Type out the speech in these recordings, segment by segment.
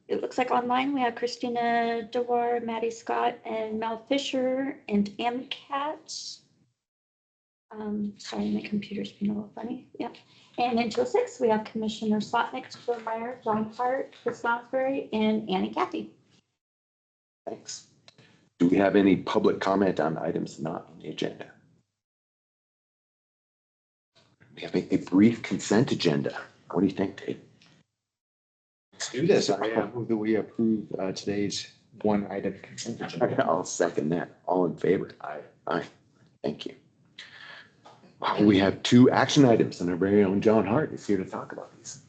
it looks like online we have Christina DeWar, Maddie Scott, and Mel Fisher, and MCAT. Sorry, my computer's being a little funny. Yeah. And in 206, we have Commissioner Slotnick, Joe Meyer, John Hart, Chris Lounsbury, and Annie Cathy. Thanks. Do we have any public comment on items not on the agenda? We have a brief consent agenda. What do you think, Dave? Let's do this. I move that we approve today's one item consent agenda. I'll second that. All in favor? Aye. Aye. Thank you. We have 2 action items, and our very own John Hart is here to talk about these.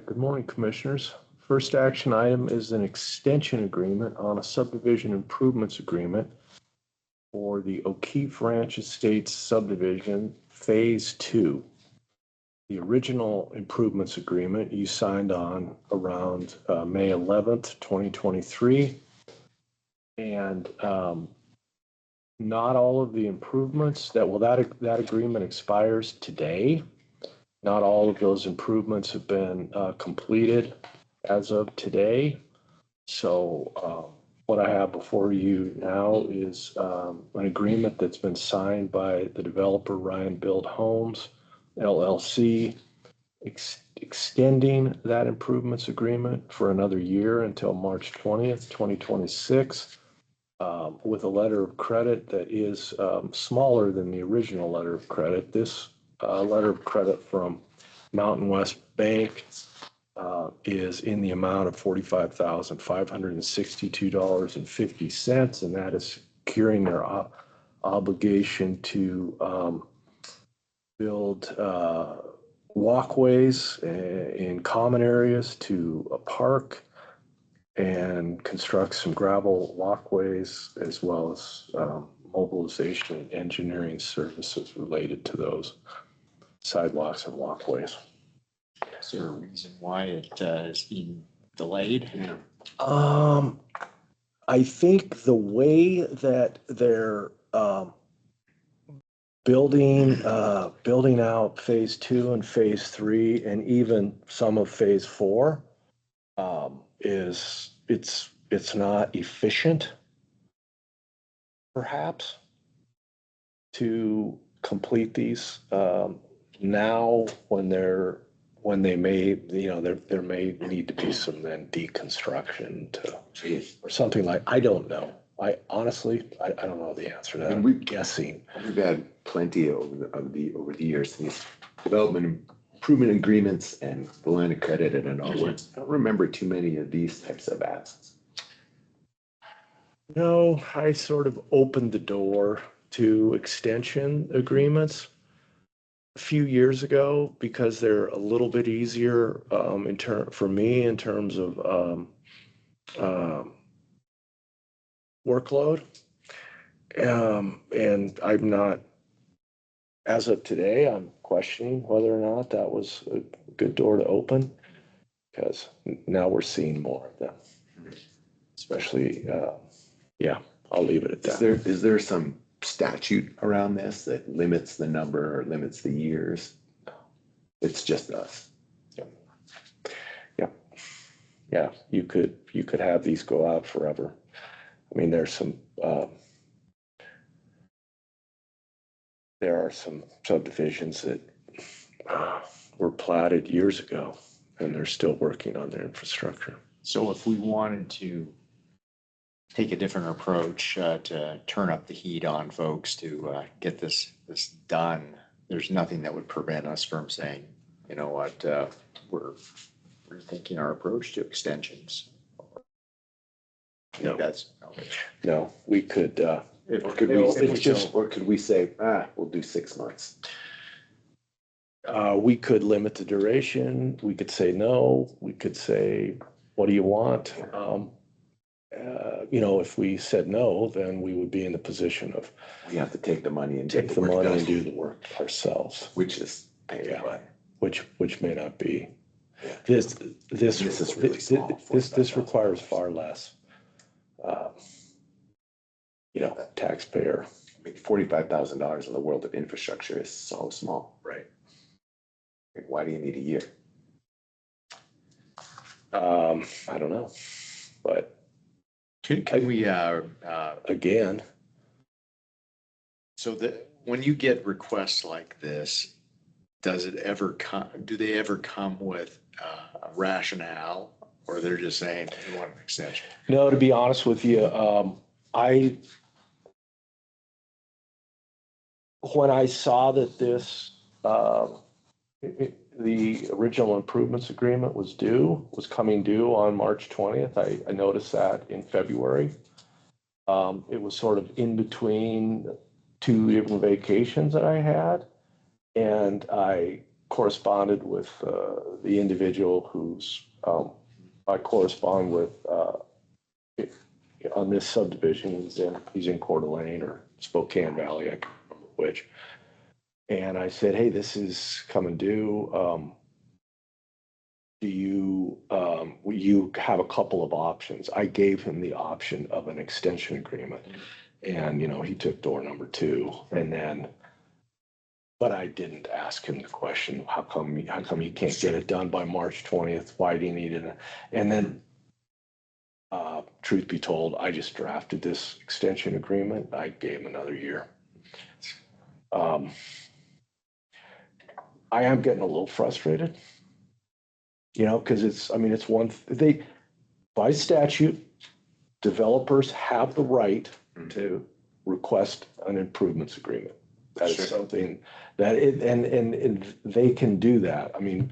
Good morning, Commissioners. First action item is an extension agreement on a subdivision improvements agreement for the O'Keefe Ranch Estates subdivision, Phase 2. The original improvements agreement you signed on around May 11th, 2023. And not all of the improvements that agreement expires today. Not all of those improvements have been completed as of today. So what I have before you now is an agreement that's been signed by the developer Ryan Build Homes, LLC, extending that improvements agreement for another year until March 20th, 2026. With a letter of credit that is smaller than the original letter of credit. This letter of credit from Mountain West Bank is in the amount of $45,562.50, and that is securing their obligation to build walkways in common areas to a park, and construct some gravel walkways, as well as mobilization and engineering services related to those sidewalks and walkways. Is there a reason why it is being delayed? I think the way that they're building out Phase 2 and Phase 3, and even some of Phase 4, is it's not efficient, perhaps, to complete these now when there may need to be some then deconstruction or something like. I don't know. I honestly don't know the answer to that. I'm guessing. We've had plenty over the years, these development improvement agreements and the line of credit and all that. I don't remember too many of these types of asks. No, I sort of opened the door to extension agreements a few years ago because they're a little bit easier for me in terms of workload. And I'm not, as of today, I'm questioning whether or not that was a good door to open, because now we're seeing more of them, especially, I'll leave it at that. Is there some statute around this that limits the number or limits the years? It's just us. Yeah, you could have these go out forever. I mean, there are some subdivisions that were platted years ago, and they're still working on their infrastructure. So if we wanted to take a different approach to turn up the heat on folks to get this done, there's nothing that would prevent us from saying, you know what, we're rethinking our approach to extensions. No, okay. No, we could. Or could we say, we'll do 6 months? We could limit the duration. We could say no. We could say, what do you want? If we said no, then we would be in the position of we have to take the money and do the work ourselves, which is which may not be. Yeah. This is really small. This requires far less. Taxpayer. I mean, $45,000 in the world of infrastructure is so small. Right. Why do you need a year? I don't know, but Can we, again, so that, when you get requests like this, does it ever do they ever come with a rationale? Or they're just saying, we want an extension? no, to be honest with you, when I saw that this, the original improvements agreement was coming due on March 20th, I noticed that in February. It was sort of in between two different vacations that I had. And I corresponded with the individual I correspond with on this subdivision. He's in Coeur d'Alene or Spokane Valley, I can't remember which. And I said, hey, this is coming due. You have a couple of options. I gave him the option of an extension agreement. And, he took door number 2. And then, but I didn't ask him the question, how come you can't get it done by March 20th? Why do you need it? And then, truth be told, I just drafted this extension agreement. I gave him another year. I am getting a little frustrated, because it's by statute, developers have the right to request an improvements agreement. That is something that and they can do that. I mean,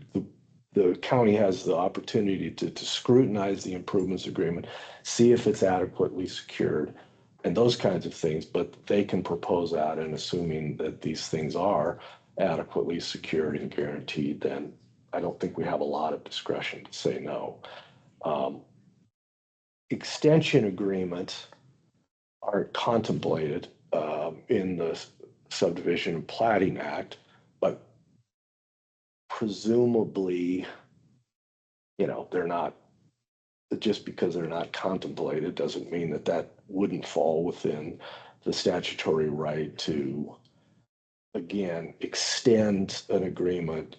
the county has the opportunity to scrutinize the improvements agreement, see if it's adequately secured and those kinds of things, but they can propose that, and assuming that these things are adequately secured and guaranteed, then I don't think we have a lot of discretion to say no. Extension agreements aren't contemplated in the Subdivision and Platting Act, but presumably, they're not, just because they're not contemplated doesn't mean that wouldn't fall within the statutory right to, again, extend an agreement,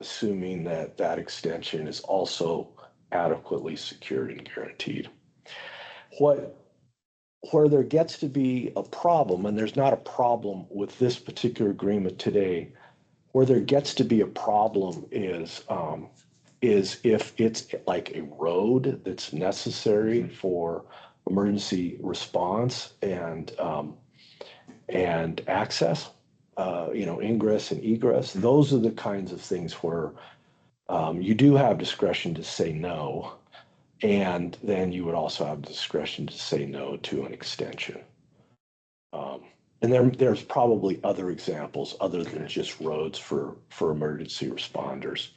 assuming that extension is also adequately secured and guaranteed. Where there gets to be a problem, and there's not a problem with this particular agreement today, where there gets to be a problem is if it's like a road that's necessary for emergency response and access, ingress and egress. Those are the kinds of things where you do have discretion to say no. And then you would also have discretion to say no to an extension. And there's probably other examples other than just roads for emergency responders.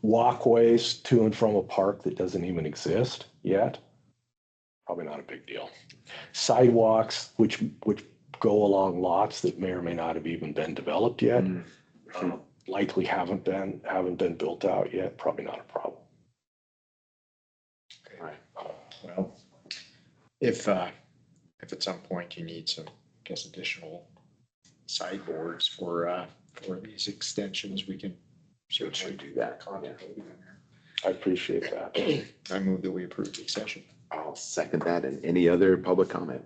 Walkways to and from a park that doesn't even exist yet, probably not a big deal. Sidewalks, which go along lots that may or may not have even been developed yet, likely haven't been built out yet, probably not a problem. Right. Well, if at some point you need some, additional sideboards for these extensions, we can certainly do that. I appreciate that. I move that we approve the extension. I'll second that. And any other public comment?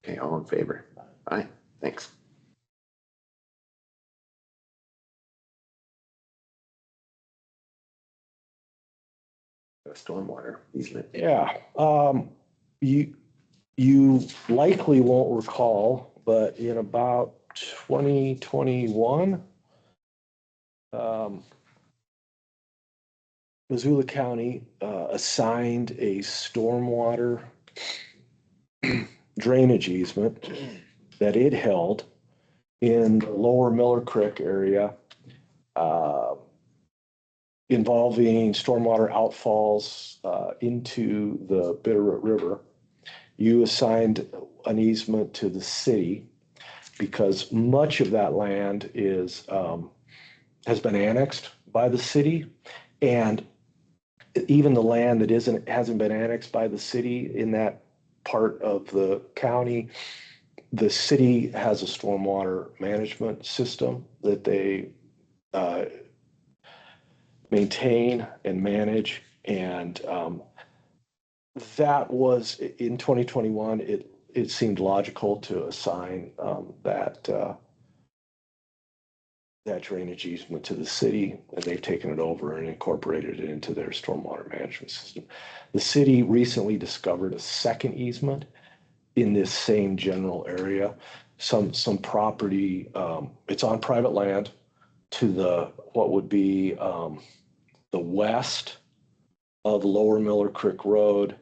Okay, all in favor? Aye, thanks. Stormwater easement. Yeah. You likely won't recall, but in about 2021, Missoula County assigned a stormwater drainage easement that it held in the lower Miller Creek area, involving stormwater outfalls into the Bitterroot River. You assigned an easement to the city because much of that land has been annexed by the city, and even the land that hasn't been annexed by the city in that part of the county, the city has a stormwater management system that maintain and manage. And that was in 2021, it seemed logical to assign that drainage easement to the city, and they've taken it over and incorporated it into their stormwater management system. The city recently discovered a second easement in this same general area. Some property, it's on private land to what would be the west of Lower Miller Creek Road,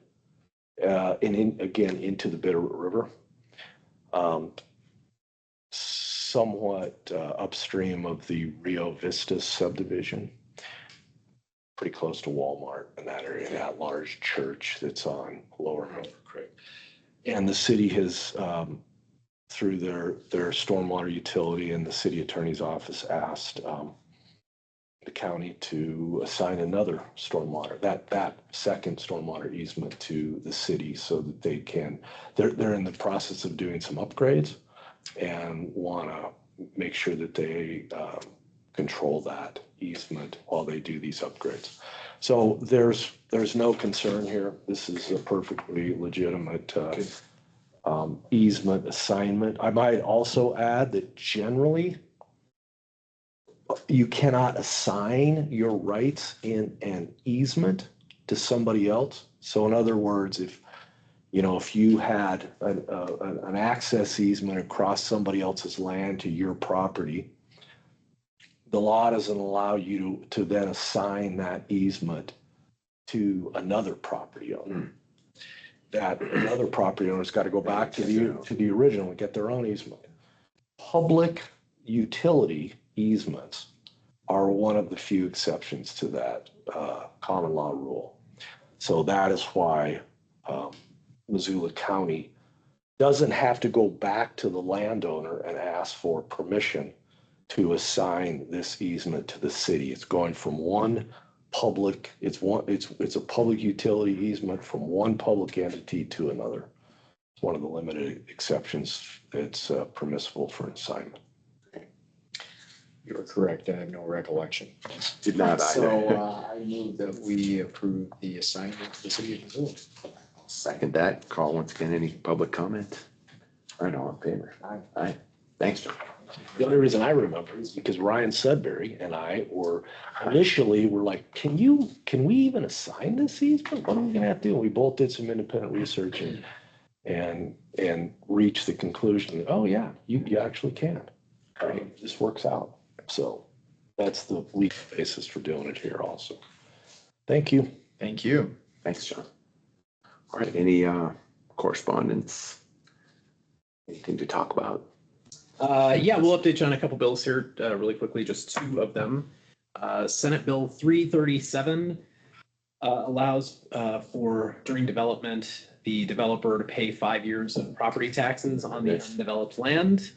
and again into the Bitterroot River. Somewhat upstream of the Rio Vista subdivision, pretty close to Walmart in that area, that large church that's on Lower Miller Creek. And the city has, through their stormwater utility and the city attorney's office, asked the county to assign another stormwater, that second stormwater easement to the city so that they can, they're in the process of doing some upgrades and want to make sure that they control that easement while they do these upgrades. So there's no concern here. This is a perfectly legitimate easement assignment. I might also add that generally you cannot assign your rights in an easement to somebody else. So in other words, if you had an access easement across somebody else's land to your property, the law doesn't allow you to then assign that easement to another property owner. That another property owner's got to go back to the original and get their own easement. Public utility easements are one of the few exceptions to that common law rule. So that is why Missoula County doesn't have to go back to the landowner and ask for permission to assign this easement to the city. It's going from one public, it's a public utility easement from one public entity to another. It's one of the limited exceptions that's permissible for an assignment. You are correct. I have no recollection. Did not So either. I move that we approve the assignment to the city of Missoula. Second that. Call once again, any public comment? All right, all in favor? Aye. Aye. Thanks, John. The only reason I remember is because Ryan Sudbury and I were initially like, can we even assign this easement? What are we gonna have to do? And we both did some independent research and reached the conclusion that, oh yeah, you actually can. Right? This works out. So that's the legal basis for doing it here also. Thank you. Thank you. Thanks, John. All right, any correspondence? Anything to talk about? Yeah, we'll update you on a couple bills here really quickly, just two of them. Senate Bill 337 allows for, during development, the developer to pay 5 years of property taxes on the undeveloped land.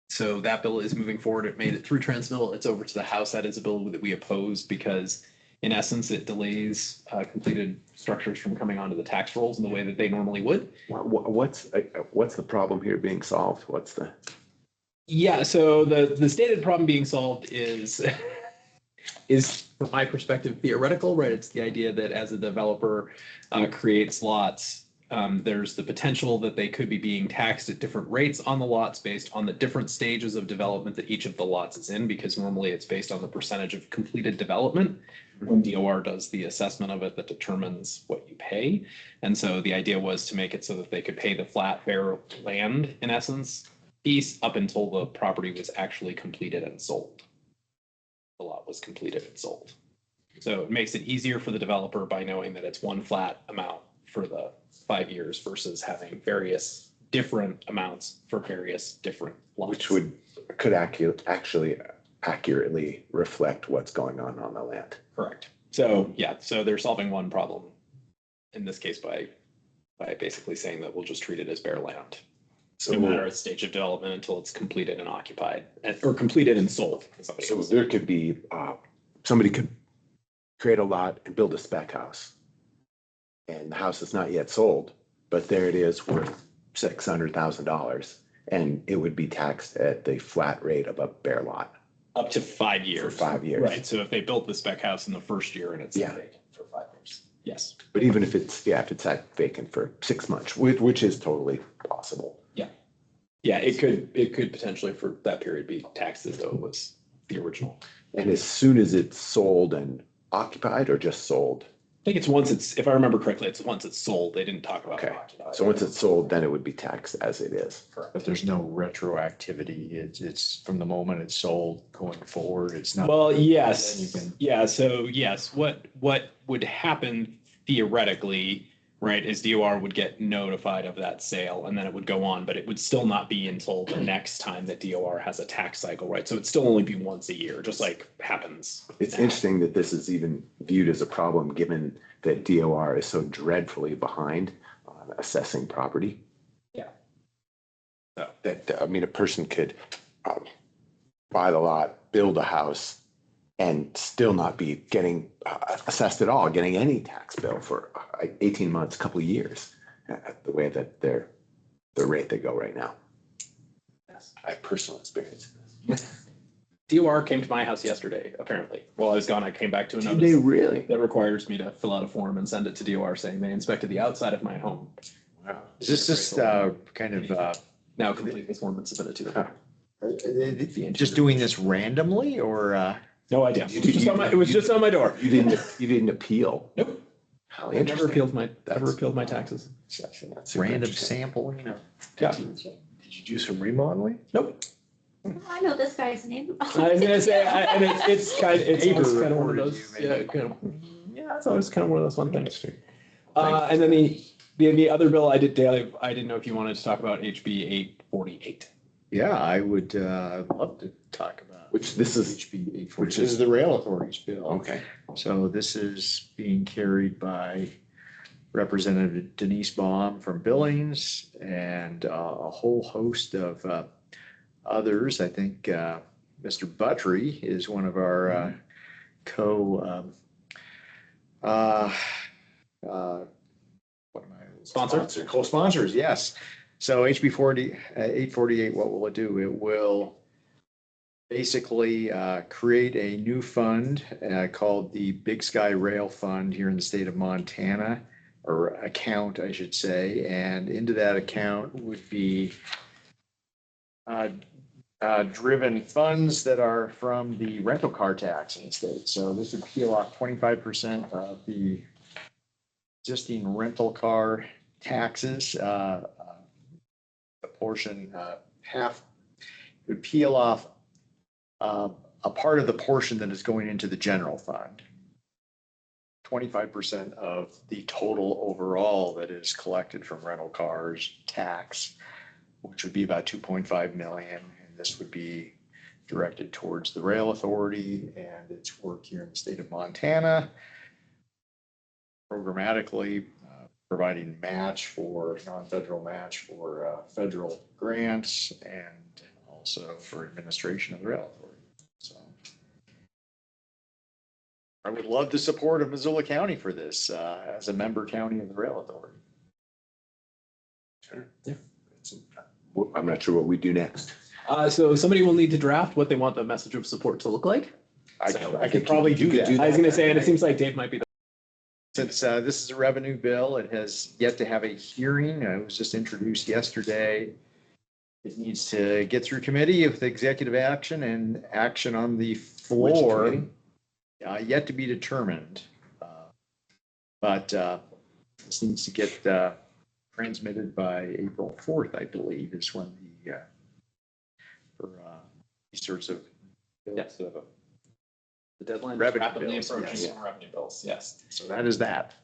So that bill is moving forward. It made it through Transmittal. It's over to the House. That is a bill that we opposed because in essence, it delays completed structures from coming onto the tax rolls in the way that they normally would. What's the problem here being solved? Yeah, so the stated problem being solved is from my perspective theoretical, right? It's the idea that as a developer creates lots, there's the potential that they could be being taxed at different rates on the lots based on the different stages of development that each of the lots is in, because normally it's based on the percentage of completed development. When DOR does the assessment of it, that determines what you pay. And so the idea was to make it so that they could pay the flat bare land, in essence, piece up until the property was actually completed and sold. The lot was completed and sold. So it makes it easier for the developer by knowing that it's one flat amount for the 5 years versus having various different amounts for various different lots. Which could actually accurately reflect what's going on the land. Correct. So yeah, so they're solving one problem in this case by basically saying that we'll just treat it as bare land. So no matter its stage of development until it's completed and occupied or completed and sold. So there could be, somebody could create a lot and build a spec house. And the house is not yet sold, but there it is worth $600,000. And it would be taxed at the flat rate of a bare lot Up to 5 years. For 5 years. Right, so if they built the spec house in the first year and it's Yeah. vacant for 5 years. Yes. But even if it's, if it's sat vacant for 6 months, which is totally possible. Yeah, it could potentially for that period be taxed as though it was the original. And as soon as it's sold and occupied or just sold? I think it's once it's, if I remember correctly, it's once it's sold. They didn't talk about. Okay. occupied. So once it's sold, then it would be taxed as it is. But there's no retroactivity. It's from the moment it's sold going forward. It's not. Well, Then yes, you can- yeah, so yes, what would happen theoretically, right, is DOR would get notified of that sale and then it would go on, but it would still not be until the next time that DOR has a tax cycle, right? So it'd still only be once a year, just like happens. It's now. interesting that this is even viewed as a problem, given that DOR is so dreadfully behind on assessing property. Yeah. That, I mean, a person could buy the lot, build a house, and still not be getting assessed at all, getting any tax bill for 18 months, a couple of years, the way that the rate they go right now. Yes. I have personal experience in this. DOR came to my house yesterday, apparently. While I was gone, I came back to a Did they notice really? that requires me to fill out a form and send it to DOR saying they inspected the outside of my home. Wow. Is this just kind of Now complete the form and submit it to them. just doing this randomly or? No idea. It was just on my door. You didn't appeal? Nope. How I never interesting. appealed my taxes. That's super Random interesting. sampling of. Yeah. Did you do some remodeling? Nope. I know this guy's name. I was gonna say, and it's kind of, it's always kind of one of reported those, you, yeah, maybe. kind of, yeah, it's always kind of one of those fun things. Interesting. And then the other bill I didn't know if you wanted to talk about HB 848. Yeah, I would love to talk about. Which this is, HB 840, which is the rail authority's bill. okay. So this is being carried by Representative Denise Baum from Billings and a whole host of others. I think Mr. Buttry is one of our Sponsor? Co-sponsors, yes. So HB 848, what will it do? It will basically create a new fund called the Big Sky Rail Fund here in the state of Montana, or account, I should say. And into that account would be driven funds that are from the rental car tax in the state. So this would peel off 25% of the existing rental car taxes. The portion, half, it would peel off a part of the portion that is going into the general fund. 25% of the total overall that is collected from rental cars tax, which would be about 2.5 million. And this would be directed towards the rail authority and its work here in the state of Montana. Programmatically providing match for non-federal match for federal grants and also for administration of the rail authority. So I would love the support of Missoula County for this as a member county of the rail authority. Sure. Yeah. I'm not sure what we do next. So somebody will need to draft what they want the message of support to look like. I could probably do that. I was gonna say, and it seems like Dave might be the. Since this is a revenue bill, it has yet to have a hearing. It was just introduced yesterday. It needs to get through committee with executive action and action on the floor. committee? Yet to be determined. But this needs to get transmitted by April 4th, I believe, is when the for these sorts of bills Yes. of The deadline. Revenue rapidly bills, approaching yes. for revenue bills, yes. So that is that.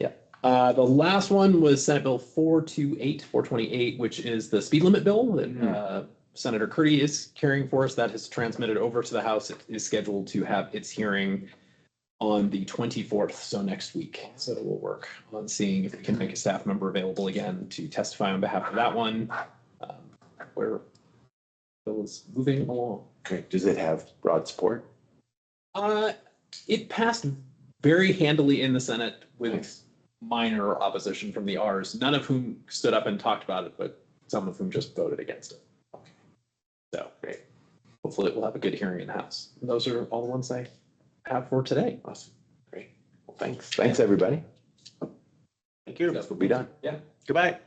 The last one was Senate Bill 428, which is the speed limit bill that Senator Curdy is carrying for us. That has transmitted over to the House. It is scheduled to have its hearing on the 24th, so next week. So we'll work on seeing if we can make a staff member available again to testify on behalf of that one. Where bill is moving along. Okay, does it have broad support? It passed very handily in the Senate with minor opposition from the Rs, none of whom stood up and talked about it, but some of whom just voted against it. So, Great. hopefully we'll have a good hearing in the House. And those are all the ones I have for today. Awesome. Great. Well, thanks. Thanks, everybody. Thank you. We'll be done. Yeah. Goodbye.